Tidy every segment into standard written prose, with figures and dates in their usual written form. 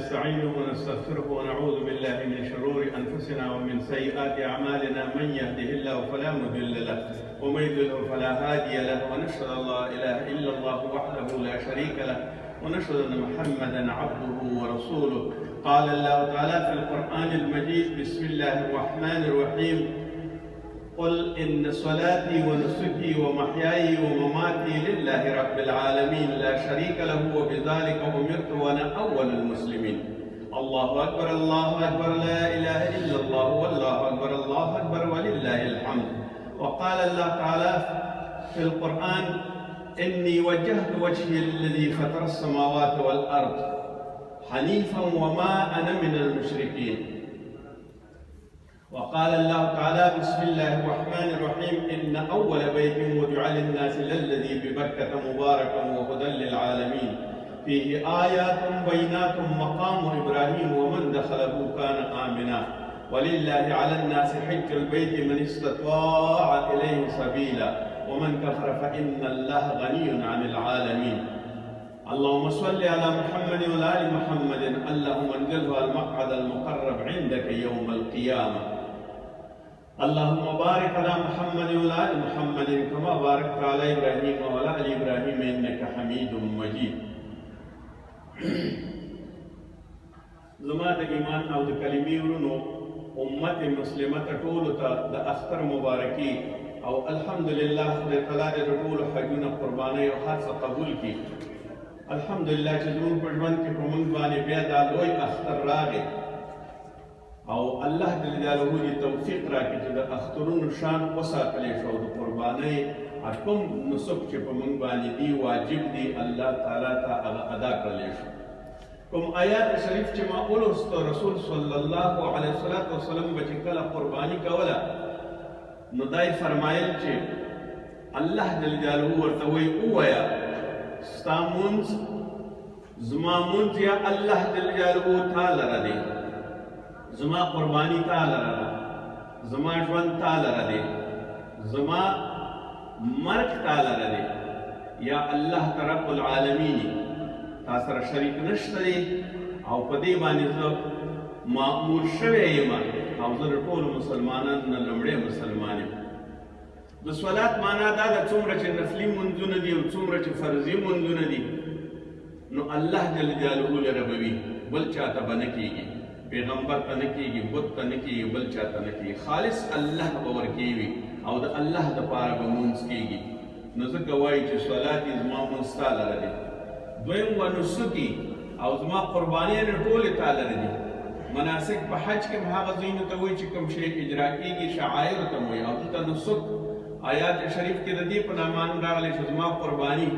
نستعينه ونستغفره ونعوذ بالله من شرور أنفسنا ومن سيئات أعمالنا. من يهده الله فلا مضل له ومن يضلل فلا هادي له، ونشهد أن لا إله إلا الله وحده لا شريك له، ونشهد أن محمدا عبده ورسوله. قال الله تعالى في القرآن المجيد: بسم الله الرحمن الرحيم: قل إن صلاتي ونسكي ومحياي ومماتي لله رب العالمين لا شريك له وبذلك أمرت وأنا أول المسلمين. الله أكبر الله أكبر، لا إله إلا الله والله أكبر الله أكبر ولله الحمد. وقال الله تعالى في القرآن: إني وجهت وجهي للذي فطر السماوات والأرض حنيفا وما أنا من المشركين. وقال الله تعالى: بسم الله الرحمن الرحيم: إن أول بيت وضع للناس للذي ببكة مباركا وهدى للعالمين فيه آيات بينات مقام إبراهيم ومن دخله كان آمنا ولله على الناس حج البيت من استطاع إليه سبيلا ومن كفر فإن الله غني عن العالمين. اللهم صل على محمد وعلى آل محمد، اللهم انزله المقعد المقرب عندك يوم القيامة. اللهم بارك على محمد وعلى آل محمد كما باركت على إبراهيم وعلى آل إبراهيم إنك حميد مجيد. زما د ایمان او د کلمې ورونو امت مسلمه ټولو ته د اختر مبارکي او الحمدلله خدای تعالی د ټولو حجونه قربانۍ او هر څه قبول کړي. الحمدلله چې زموږ په ژوند کې په موږ باندې بیا دا لوی اختر راغی او الله جل جلاله دې توفیق راکړي چې د اخترونو شان وساتلی شو، د قربانۍ کوم نسک چې په موږ باندې دي واجب دي الله تعالی ته هغه ادا کړلی شو. کوم آیات شریف چې ما ولوست رسول صلی الله علیه وسلم به چې کله قرباني کوله نو دای فرمایل چې الله جل جلاله ورته وایي: ووایه ستا مونځ زما مونځ یا الله جل جلاله تا لره دی، زما قرباني تا لره ده، زما ژوند تا لره دی، زما مرګ تا لره دی، یا الله رب العالمین تا سره شریک نشته دی او په دې باندې زه مأمور شوی یم او زه د ټولو مسلمانانو نه لومړی مسلمان یم. د صلات معنا دا ده څومره چې نفلي مونځونه دي او څومره چې فرضي مونځونه دي نو الله جل جلاله لره به وي، بل چاته به نه کېږي، پیغمبر ته نه کېږي، بت ته نه کېږي، بل چاته نه کېږي، خالص الله به ورکوي او د الله دپاره به مونځ کېږي. نو ځکه وایي چې صلات یې زما مونځ تا لره دی. دویم ونسکي او زما قربانیانې ټولې تا لره دي. مناسک په حج کې هم هغه ځایونو ته وایي چې کوم شی اجرا کېږي شعایرو ته وایي، او دلته نسک آیات شریف کې د دې په نامان راغلی چې زما قرباني.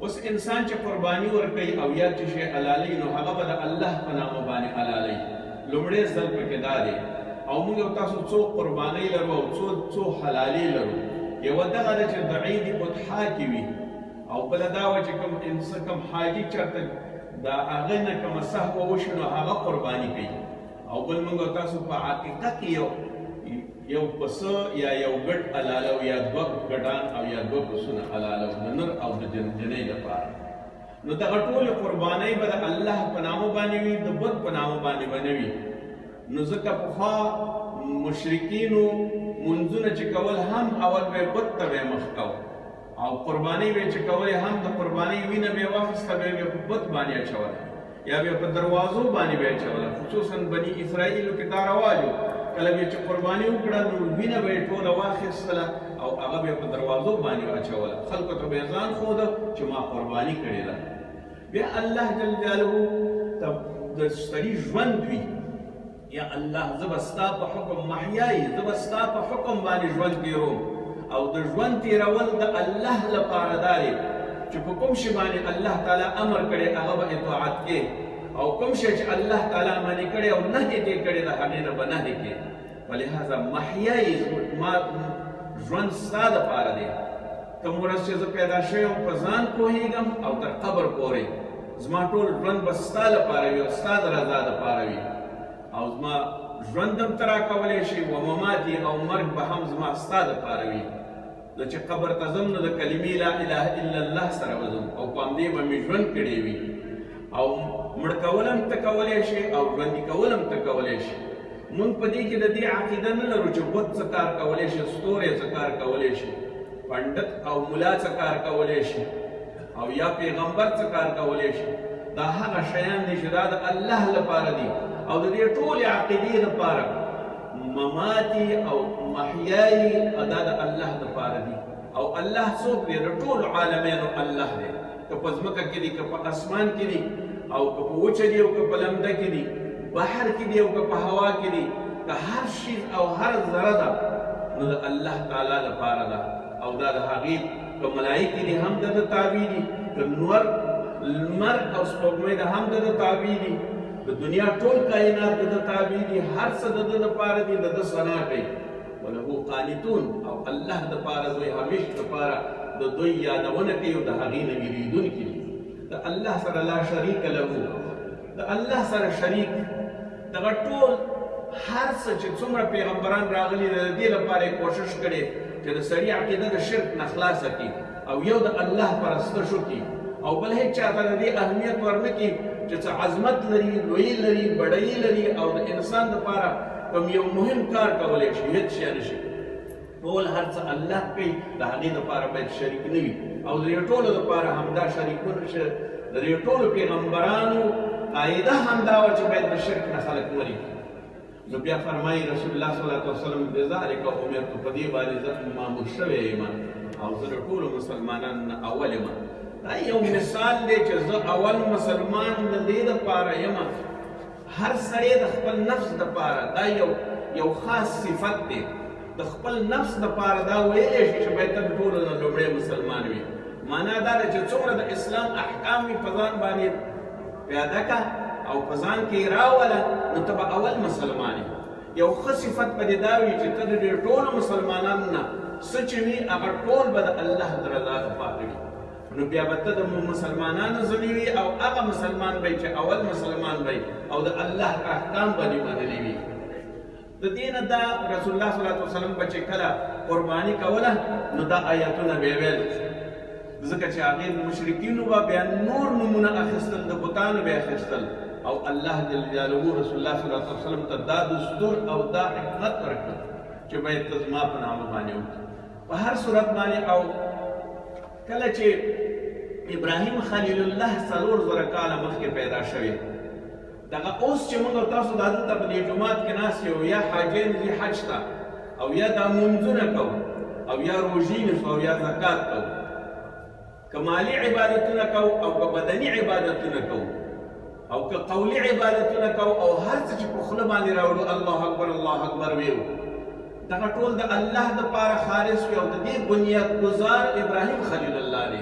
اوس انسان چې قرباني ورکوي او یا چې شی حلالوي نو هغه به د الله په نامه باندې حلالوي. لومړی ځل پکې دا دی. او موږ او تاسو څو قربانۍ لرو او څو حلالۍ لرو. یوه دغه ده چې د عید اضحا کې وي، او بله دا وه چې کوم حاجي چېرته د هغه نه کومه سهوه وشي نو هغه قرباني کوي. او بل موږ او تاسو په عقیقه کې یو پسه یا یو ګډ حلالو یا دوه ګډان او یا دوه پسونه حلالو د نر او د جنۍ لپاره. نو دغه ټولې قربانۍ به د الله په نامه باندې وي، د بت په نامه باندې به نه وي. نو ځکه پخوا مشرکینو منځونه چې کول هم اول به بت ته به مخ کوه او قربانۍ به چې کولې هم د قربانۍ وینه به یې واخیسته به یې په بت باندې اچوله یا به په دروازو باندې به یې اچوله. خصوصا بني اسرائیلو کې دا رواج و، کله به چې قرباني وکړه نو وینه به یې ټوله واخیستله او هغه به یې په دروازو باندې اچوله، خلکو ته به یې ځان ښوده چې ما قرباني کړې ده. بیا الله جل جلاله ته د سړي ژوند وي، یا الله زه به ستا په حکم محیایي، زه به ستا په حکم باندې ژوند تېروم. او د ژوند تېرول د الله لپاره دا دی چې په کوم شي باندې الله تعالی امر کړی هغه به اطاعت کې، او کوم شی چې الله تعالی منع کړی او نهی دې کړی د هغې نه به نهی کې. فلهذا محیایي ژوند ستا دپاره دی. کوم ورځ چې زه پیدا شوی یم په ځان پوهېږم او تر قبر پورې زما ټول ژوند به ستا لپاره وي او ستا د رضا دپاره وي، او زما ژوند هم ته راکولی شي و مماتي او مرګ به هم زما ستا دپاره وي. زه چې قبر ته ځم نو د کلمې لا اله الا الله سره به ځم او په همدې به مې ژوند کړی وي. او مړ کول هم ته کولی شي او ژوندي کول هم ته کولی شي. مونږ په دې کې د دې عقیده نه لرو چې بت څه کار کولی شي، ستوری څه کار کولی شي، پنډت او ملا څه کار کولی شي، او یا پیغمبر څه کار کولی شي. دا هغه شیان دي چې دا د الله لپاره دي او د دې ټولې عقیدې لپاره مماتي او محیایي دا د الله لپاره دي. او الله څوک دی؟ د ټولو عالمینو الله دی، که په ځمکه کې دي، که په اسمان کې دي، او که په وچه دي او که په لمده کې دي، بحر کې دي او که په هوا کې دي، که هر شي او هر ذره ده نو د الله تعالی لپاره ده. او دا د هغې که ملایکې دي هم د ده تابع دي، که نور لمر او سپوږمۍ ده هم د ده تابع دي، د دنیا ټول کائنات د ده تابع دي، هر څه د ده لپاره دي، د ده ثنا کوي. وله قانتون، او الله دپاره دوی همیشه دپاره د دوی یادونه کوي او د هغې نه ویرېدونکي دي. د الله سره لا شریک له، د الله سره شریک دغه ټول هر څه چې څومره پیغمبران راغلي د دې لپاره یې کوشش کړې چې د سړي عقیده د شرک نه خلاصه کړي او یو د الله پرستش وکړي او بل هېڅ چاته د دې اهمیت ورنه کړي چې څه عظمت لري، لویي لري، بډایي لري او د انسان دپاره کوم یو مهم کار کولی شي، هېڅ شی نه شي. ټول هر څه الله کوي، د هغې دپاره باید شریک نه وي. او د دې ټولو دپاره همدا شریکونه د دې ټولو پیغمبرانو قاعده همدا وه چې باید د شرک نه خلک لرې کړي. نو بیا فرمایي رسول الله صلی الله علیه وسلم بذلک امرت، په دې باندې زه مامور شوی یم او زه د ټولو مسلمانانو نه اول یم. دا یو مثال دی چې زه اول مسلمان د دې دپاره یم. هر سړی د خپل نفس دپاره دا یو خاص صفت دی، د خپل نفس دپاره دا ویلی شي چې باید ته د ټولو نه لومړی مسلمان وي. معنا دا ده چې څومره د اسلام احکام وي په ځان باندې پیاده که او په ځان کې یې راوله نو ته به اول مسلمان یې. یو ښه صفت به دې دا وي چې ته د دې ټولو مسلمانانو نه څه چې وي هغه ټول به د الله د رضا دپاره وي. نو بیا به ته د مسلمانانو ځنې وي او هغه مسلمان به چې اول مسلمان به او د الله احکام به دې منلي وي. د دې نه دا رسول الله صلی الله علیه وسلم به چې کله قرباني کوله نو دا آیتونه به یې ویل، ځکه چې هغې مشرکینو به بیا نور نومونه اخیستل، د بتانو به یې اخیستل او الله جل جلاله رسول الله صلی الله علیه وسلم ته دا دستور او دا حکمت ورکړ چې باید ته زما په نامه باندې وکړې. په هر صورت باندې او کله چې ابراهیم خلیل الله 4,000 کاله مخکې پیدا شوی، دغه اوس چې موږ تاسو دا دلته په دې جومات کې ناست یو، یا حاجین ځي حج ته او یا دا مونځونه کوو او یا روژې نیسو او یا زکات کوو، که مالي عبادتونه کوو او که بدني عبادتونه کوو او که قولي عبادتونه کوو او هر څه چې په خوله باندې راوړو الله اکبر الله اکبر ویو، دغه ټول د الله دپاره خالص وي او د دې بنیادګزار ابراهیم خلیل الله دی.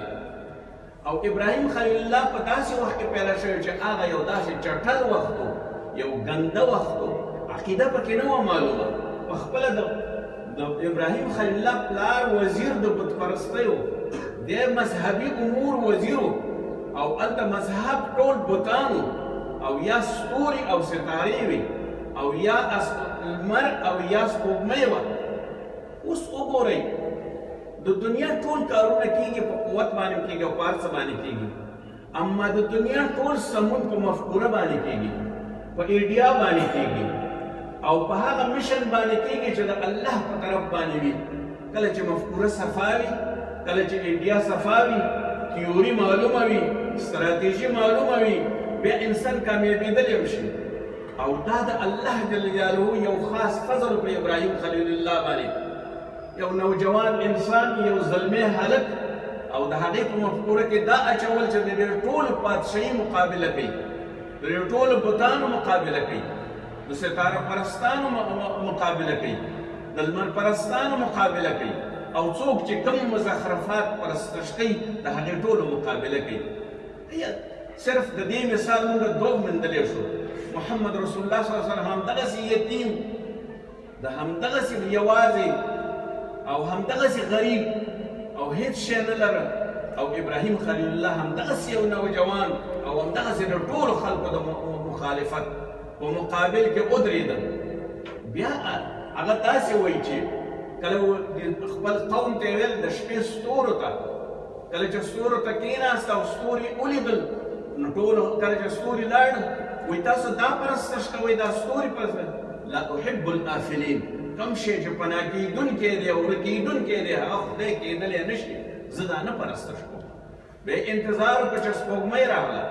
او ابراهیم خلیل الله په داسې وخت کې پیدا شوی چې هغه یو داسې چټل وخت و، یو ګنده وخت و، عقیده پکې نه وه معلومه. پخپله د ابراهیم خلیل الله پلار وزیر د بتپرستۍ و، دی مذهبي امور وزیر و او هلته مذهب ټول بتانو او یا ستوري او ستارې وي او یا لمر او یا سپوږمۍ وه. اوس وګورئ د دنیا ټول کارونه کېږي په قوت باندې کېږي او په هر څه باندې کېږي، اما د دنیا ټول سمون په مفکوره باندې کېږي، په ایډیا باندې کېږي او په هغه مشن باندې کېږي چې د الله په طرف باندې وي. کله چې مفکوره صفا وي، کله چې ایډیا صفا وي، تیوري معلومه وي، ستراتیژي معلومه وي، بیا انسان کامیابېدلی هم شي. او دا د الله جل جلاله یو خاص فضل په ابراهیم خلیل الله باندې. یو نوجوان انسان، یو زلمی هلک او د هغې په مفکوره کې دا اچول چې د دې ټولو پادشاهي مقابله کوي، د دې ټولو بتانو مقابله کوي، د ستاره پرستانو مقابله کوي، د لمر پرستانو مقابله کوي او څوک چې کوم مزخرفات پرستش کوي د هغې ټولو مقابله کوي. صرف د دې مثال موږ دوه موندلی شو. محمد رسول الله صلی الله علیه وسلم همدغسې یتیم، د همدغسې یوازې او همدغسې غریب او هیڅ شی نه لره، او ابراهیم خلیل الله همدغسې یو نوجوان او همدغسې د ټولو خلکو د مخالفت په مقابل کې ودرېده. بیا هغه داسې وایي چې کله خپل قوم ته ویل د شپې ستورو ته، کله چې ستورو ته کېناست او ستوري ولیدل نو ټولو کله چې ستوري لاړ وایي تاسو دا پرستش کوئ دا ستوري پرستش لا احب الآفلین کم شی چې پناه کېدونکی دی او ورکېدونکی دی هغه خدای کېدلی نه شي زه دا نه پرستش کوم بیا انتظار وکړه چې سپوږمۍ راغله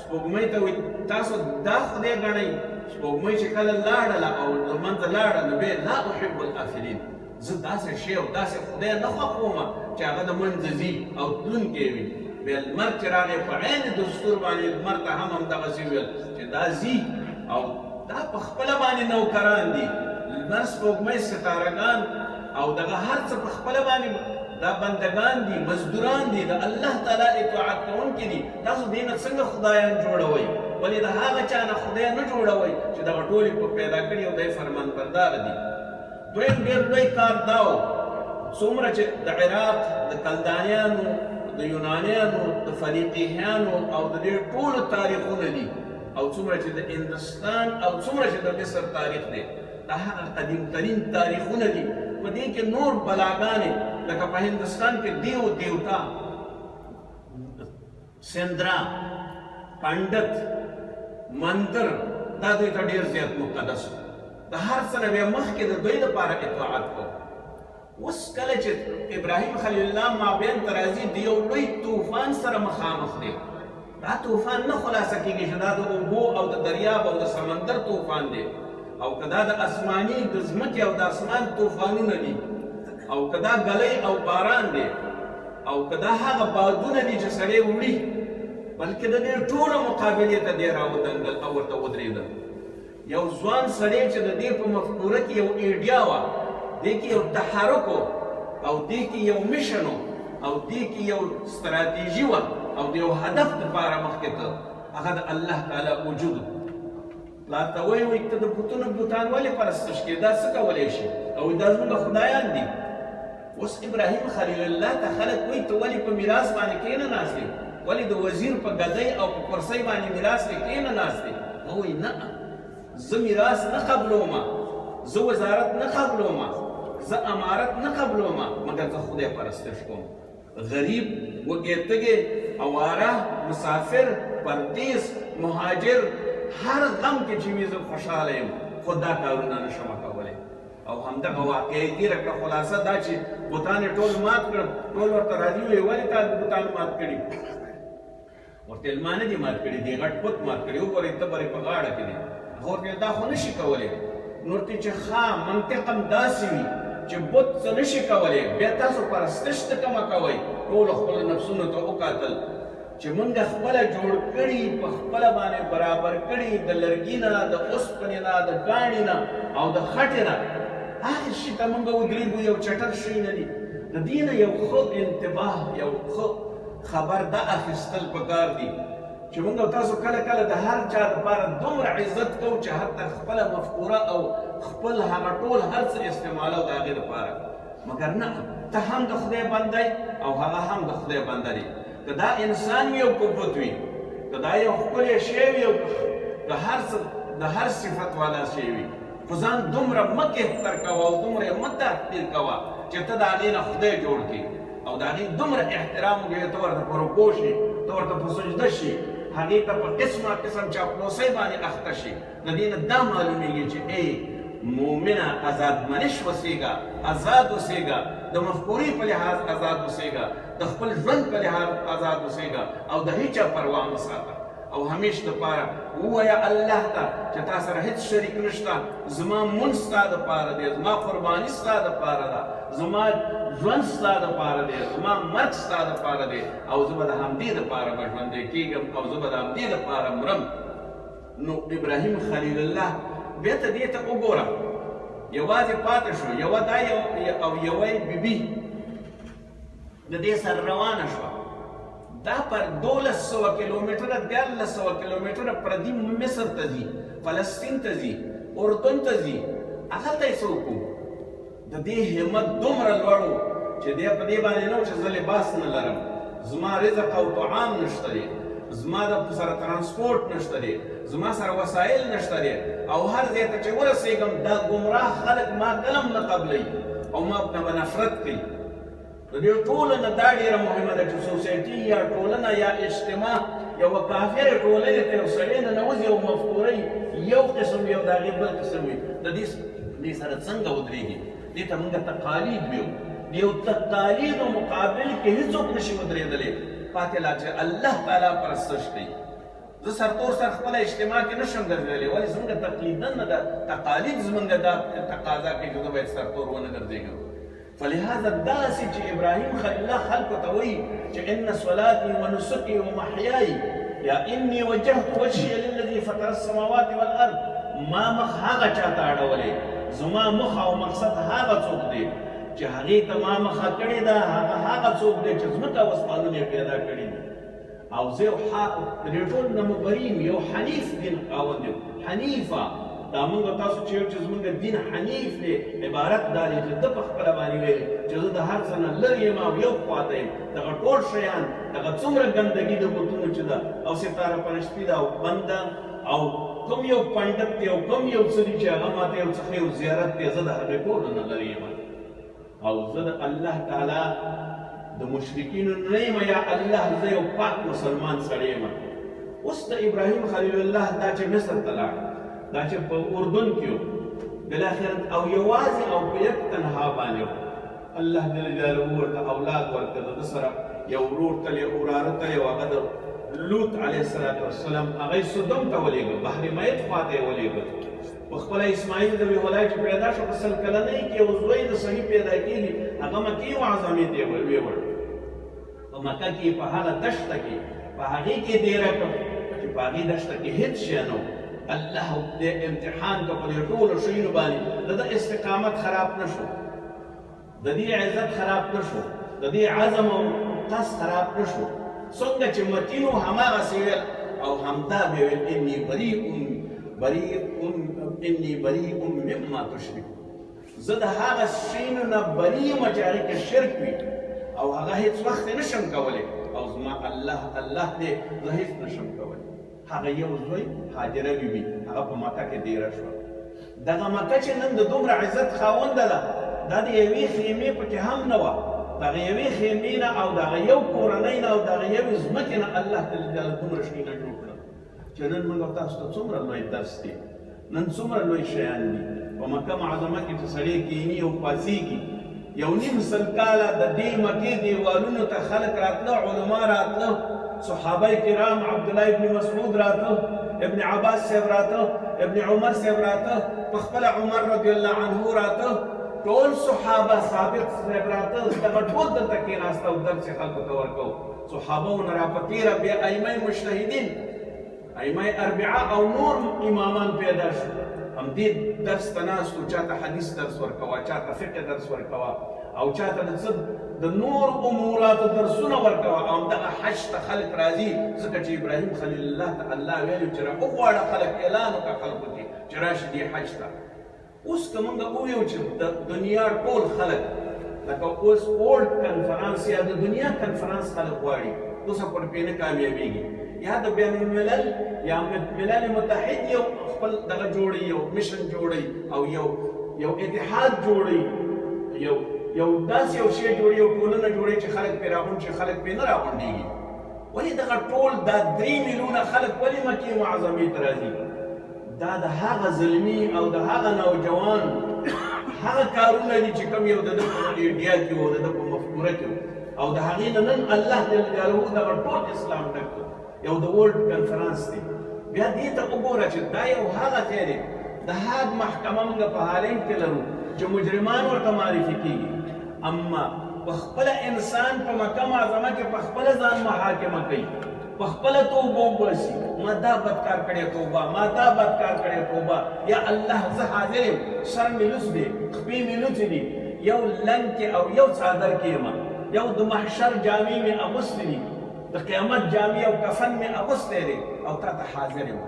سپوږمۍ ته وایي تاسو دا خدای ګڼئ سپوږمۍ چې کله لاړله او له منځه لاړه نو بیا لا احب الآفلین زه داسې شی او داسې خدای نه خوښوم چې هغه د منځه ځي او تلونکی وي بیا لمر چې راغی په عین دستور باندې لمر ته هم همدغسې ویل چې دا ځي او دا په خپله باندې نوکران دي لمر سپوږمۍ ستارهګان او دغه هر څه په خپله باندې دا بندگان دي مزدوران دي د الله تعالی اطاعت کوونکي دي تاسو دې نه څنګه خدایان جوړوئ ولې د هغه چا نه خدای نه جوړوئ چې دغه ټولې په پیدا کړي او دی فرمانبرداره دي دویم ډېر لوی کار دا و څومره چې د عراق د کلدانیانو د یونانیانو د فنیقیهیانو او د دې ټولو تاریخونه دي او څومره چې د هندوستان او څومره چې د مصر تاریخ دی دا هغه قدیمترین تاریخونه دي په دې کې نور بلاګانې لکه په هندوستان کې دیو دیوتا سندرا پنډت مندر دا دوی ته ډېر زیات مقدس و د هر څه نه بیا مخکې د دوی لپاره اطاعت کوو اوس کله چې ابراهیم خلیل الله مابین ته راځي د یو لوی طوفان سره مخامخ دی دا طوفان نه خلاصه کېږي چې دا د اوبو او د دریاب او د سمندر طوفان دی او که دا د اسماني د ځمکې او د اسمان طوفانونه دي او که دا ګلی او باران دی او که دا هغه بادونه دي چې سړی وړي بلکې د دې ټولو مقابلې ته دی راودنګل او ورته ودرېدل یو ځوان سړی چې د دې په مفکوره کې یو ایډیا وه دې کې یو تحرک او دې کې یو میشن او دې کې یو ستراتیژي وه او د یو هدف دپاره مخکې ته هغه د الله تعالی وجود پلار ته وایي ته د بوتونو بوتان ولې پرستش کې دا څه کولی شي او دا زموږ خدایان دي اوس ابراهیم خلیل الله ته خلک وایي ته ولې په میراث باندې کېنهناست دی ولې د وزیر په ګدۍ او په کرسۍ باندې میراث کې کېنهناست دی هغه وایي نه زه میراث نه قبلوم زه وزارت نه قبلوم زه امارت نه قبلوم مګر زه خدای پرستش کوم غریب وږی تږی اواره مسافر پردیس مهاجر هر غم کې چې وي زه خوشحاله یم خو دا کارونه نشم کولی او همدغه واقعي تېره کړه خلاصه دا چې بوتان یې ټول مات کړل ټول ورته راضي وویل ولې تا بوتان مات کړي ورته ویل ما نه دي مات کړي دې غټ بت مات کړي وګورئ ته برې په غاړه کې دی هغه ورته دا خو نشي کولی نو ورته چې ښه منطق هم داسې وي چې بت څه نشي کولی بیا تاسو پرستش ته کومه کوئ ټولو خپلو نفسونو ته وکتل چې مونږ خپله جوړ کړي په خپله باندې برابر کړي د لرګي نه د اوسپنې نه د ګاڼې نه او د خټې نه هغه شي ته مونږ ودرېږو یو چټل شی نه دي د دې نه یو ښه انتباه یو ښه خبر دا اخیستل پکار دي چې مونږ تاسو کله کله د هر چا دپاره دومره عزت کوو چې حتی خپله مفکوره او خپل هغه ټول هر څه استعمالو د هغې دپاره مګر نه ته هم د خدای بنده او هغه هم د خدای بنده دی که دا انسان وي او که بت وي که دا یو ښکلی شی وي او د هر صفت والا شی وي خو ځان دومره مه کهتر کوه او دومره یې مه تحقیر کوه چې ته د هغې نه خدای جوړ کړي او د هغې دومره احترام وکړې ته ورته په رکوع شي ته ورته په سجده شي هغې ته په قسمه قسم چاپلوسۍ باندې اخته شي د دې نه دا معلومیږي چې ای مومنه ازادمنش اوسېږه ازاد اوسېږه د مفکورې په لحاظ ازاد اوسېږه د خپل ژوند په لحاظ آزاد اوسېږه او د هیچا پروا مه ساته او همیش دپاره ووایه الله ته چې تا سره هېڅ شریک نشته زما مونځ ستا دپاره دی زما قرباني ستا دپاره ده زما ژوند ستا دپاره دی زما مرګ ستا دپاره دی او زه به د همدې دپاره به ژوندی کېږم او زه به د همدې دپاره مرم نو ابراهیم خلیل الله بیا ته دې ته وګوره یوازې پاتې شو یوه دا او یوه بیبي د دې سره روانه شوه دا پر 1200 کیلومتره 1300 کیلومتره پردي مصر ته ځي فلسطین ته ځي اردن ته ځي هغلته یې څه وکړو د دې همت دومره لوړ و چې دی په دې باندې نه و چې زه لباس نه لرم زما رزق او طعام نشته دی زما د سره ترانسپورټ نشته دی زما سره وسایل نشته دی او هر ځای ته چې ورسېږم دا ګمراه خلک ما کلم نه قبلوي او ما به نفرت کوي د دې ټولو نه دا ډېره مهمه ده چې سوسایټي یا ټولنه یا اجتماع یوه کافرې ټولنې ته یو سړی ننوځي یو مفکورې یو قسم وي او د هغې بل قسم وي د دې سره څنګه ودرېږي؟ دې ته موږ تقالید ویو. د یو تقالیدو مقابل کې هېڅوک نشي ودرېدلی پاتې لا چې الله تعالی پرستش کوي. زه سرتور سر خپله اجتماع کې نشم ګرځېدلی ولې زموږ تقلیدا نه ده تقالید زموږ دا تقاضا کوي چې زه باید سرتور ونه ګرځېږم. فلهذا داسې چې ابراهیم خلیل الله خلکو ته وایي چې ان صلاتي ونسکي ومحیاي یا انی وجهت وجهي للذي فطر السماوات والارض، ما مخ هغه چاته اړولی، زما مخ او مقصد هغه څوک دی چې هغې ته ما مخه کړې ده، هغه څوک دی چې ځمکه او اسمانونه یې پیدا کړي دي. او زه یو دې ټول نه مبري یم، یو حنیف دین خاوند یم. حنیفه دا موږ تاسو چې یو چې زموږ دین حنیف دی عبارت دا دی چې ده په خپله باندې ویل چې زه د هر څه نه لرې یم او یو خواته یم. دغه ټول شیان دغه څومره ګندګي د بتونو چې ده او ستاره پرشتي ده او بنده او کوم یو پنډت دی او کوم یو څه دي چې هغه ماته یو څه یو زیارت دی، زه د هغې ټولو نه لرې یم او زه د الله تعالی د مشرکینو نه یم. یا الله زه یو پاک مسلمان سړی یم. اوس د ابراهیم خلیل الله دا چې مصر ته لاړ، دا چې په اردن کې و بالاخره او یوازې او په یک تنها باندې و الله جل جلاله ورته اولاد ورکړه. د سره یو ورور تل یو وراره تل یو هغه د لوط علیه السلام هغه یې سدوم ته ولېږه، بحر میت خواته یې ولېږه. په خپله اسماعیل ذبیح الله چې پیدا شو په 100 کلنۍ کې یو زوی د سړي پیدا کېږي، هغه مکې معظمې ته یې ویوړ. په مکه کې په هغه دشته کې په هغې کې دیره کړ چې په هغې دشته کې هېڅ شی نه و. الله دې امتحان ته په دې ټولو شیانو باندې د استقامت خراب نه شو، د دې عزت خراب نه شو، د دې عزم او قصد خراب نه شو. څنګه چې متین و هماغسې ویل او همدا بیا ویل اني بریء مما تشرکون، زه د هغه شیانو نه بري یم چې هغې کې شرک وي او هغه هېڅ وخت یې نشم کولی او زما الله دی زه هېڅ نشم کولی. هغه یو زوی هاجره بیبي هغه په مکه کې دیره شوه. دغه مکه چې نن د دومره عزت خاونده ده دا د یوې خیمې پکې هم نه وه، دغه یوې خیمې نه او دغه یو کورنۍ نه او دغه یوې ځمکې نه الله جل جلاله دومره شیونه جوړ کړل چې نن موږ او تاسو ته څومره لوی درس دی، نن څومره لوی شیان دي. په مکه معظمه کې چې سړی کښېني او پاڅېږي، یو نیم سل کاله د دې مکې دیوالونو ته خلک راتله، علما راتله، صحابه کرام عبدالله ابن مسعود راته، ابن عباس صاحب راته، ابن عمر صاحب راته، په خپله عمر رضی الله عنه راته، ټول صحابه ثابت صاحب راته، دغه ټول دلته کېناسته او درس یې خلکو ته ورکو. صحابهو نه راپتېره بیا ائمه مجتهدین، ائمه اربعه او نور امامان پیدا شو، همدې درس ته ناست و، چاته حدیث درس ورکوه، چاته فقه درس ورکوه او چاته د نور اموراتو درسونه ورکوه. او همدغه حج ته خلک راځي ځکه چې ابراهیم خلیل الله ته الله ویلي چې راوغواړه خلک، اعلان وکړه خلکو کې چې راشي دې حج ته. اوس که موږ وویو چې د دنیا ټول خلک لکه اوس اولډ کنفرانس یا د دنیا کنفرانس خلک غواړي، اوس هم پرې نه کامیابېږي. یا د بین الملل یا ملل متحد یو خپل دغه جوړوي، یو مشن جوړوي او یو اتحاد جوړوي، یو داسې یو شی جوړوي، یو ټولنه جوړوي چې خلک پرې راغونډ شي، خلک پرې نه راغونډېږي. ولې دغه ټول دا 3 میلیونه خلک ولې مکې معظمې ته راځي؟ دا د هغه زلمي او د هغه نوجوان هغه کارونه دي چې کوم یو د ده په ایډیا کې و، د ده په مفکوره کې و او د هغې نه نن الله جل جلاله دغه ټول اسلام ډک کړ. یو د ورلډ کنفرانس دی. بیا دې ته وګوره چې دا یو هغه ځای دی، د هاګ محکمه موږ په هالند کې لرو چې مجرمان ورته معرفي کېږي، اما په خپله انسان په مکه معظمه کې په خپله ځان محاکمه کوي، په خپله توبه وباسي، ما دا بدکار کړی توبه، ما دا بدکار کړی توبه، یا الله زه حاضر یم، سر مې لوڅ دی، خپې مې لوڅې دي، یو لنګ کې او یو څادر کې یم، یو د محشر جامې مې اغوستې دي، د قیامت جامې او کفن مې اغوستی دی او تا ته حاضر یم.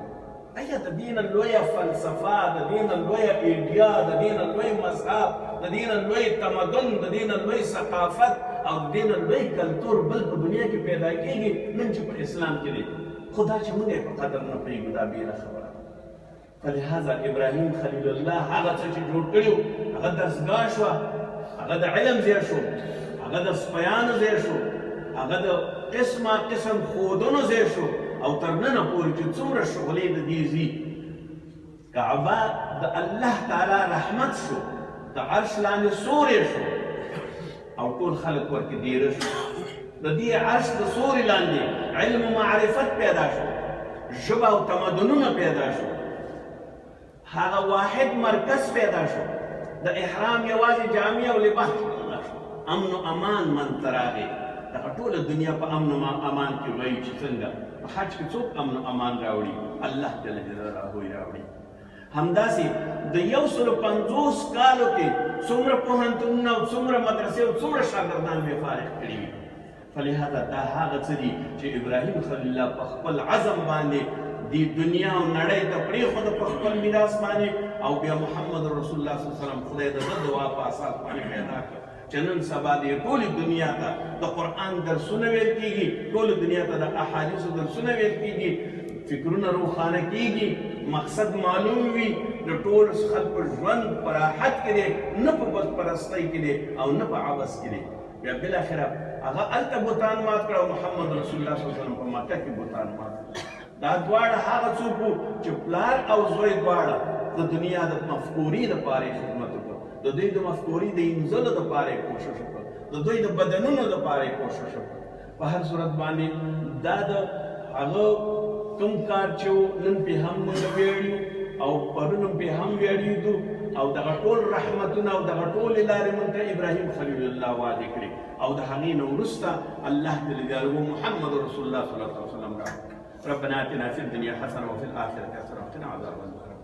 ایا د دې نه لویه فلسفه، د دې نه لویه ایډیا، د دې نه لوی مذهب، د دې نه لوی تمدن، د دې نه لوی ثقافت او د دې نه لوی کلتور بل په دنیا کې پیدا کېږي نن چې په اسلام کې دی؟ خو دا چې موږ یې په قدر نه پوهېږو دا بېله خبره. فلهذا ابراهیم خلیل الله هغه څه چې جوړ کړي وو، هغه دستګاه شوه، هغه د علم ځای شو، هغه د سپیانو ځای شو، هغه د قسم ښودنو ځای شو، او تر ننه پورې چې څومره شغلې د دې ځي کعبه د الله تعالی رحمت شو د عرش لاندې سورې شو او ټول خلک ورکې دیره شو د دې عرش د سوري لاندې علم و معرفت پیدا شو ژبه او تمدنونه پیدا شو هغه واحد مرکز پیدا شو د احرام یوازې جامع او لباس پیدا شو امن و امان منځته راغی دغه ټوله دنیا په امن و امان کې وایي چې څنګه په حج کې څوک امن و امان راوړي الله جل جلاله یې راوړي همداسې د 150 کالو کې څومره پوهنتونونه او څومره مدرسې او څومره شاګردان مې فارغ کړي وي فلهذا دا هغه څه دي چې ابراهیم خلیل الله په خپل عزم باندې دی دنیا او نړۍ ته پرېښود په خپل میراث باندې او بیا محمد رسول الله صلی الله علیه وسلم خدای د ده دعا په اساس باندې پیدا کړ چې نن سبا دې ټولې دنیا ته د قرآن درسونه ویل کېږي ټولې دنیا ته د احادیثو درسونه ویل کېږي فکرونه روښانه کېږي مقصد معلوم وي د ټول خلکو ژوند په راحت کې دی نه په بتپرستۍ کې دی او نه په عبث کې دی بیا بالاخره هغه هلته بوتان مات کړه او محمد رسول الله صلی الله علیه وسلم په مکه کې بوتان مات کړه دا دواړه هغه څوک وو چې پلار او زوی دواړه د دنیا د مفکورې دپاره یې خدمت وکړ د دوی د مفکورې د انځلو دپاره یې کوشش وکړ د دوی د بدنونو دپاره یې کوشش وکړ په هر صورت باندې دا د هغه کوم کار چې نن پې هم موږ ویاړو او پرون هم پې هم ویاړېدو او دغه ټول رحمتونه او دغه ټولې لارې موږ ته ابراهیم خلیل الله وعدې کړې او د هغې نه وروسته الله جل جلاله محمد رسول الله صلی الله علیه وسلم راوړ ربنا آتنا في الدنيا حسنة وفي الآخرة حسنة وقنا عذاب النار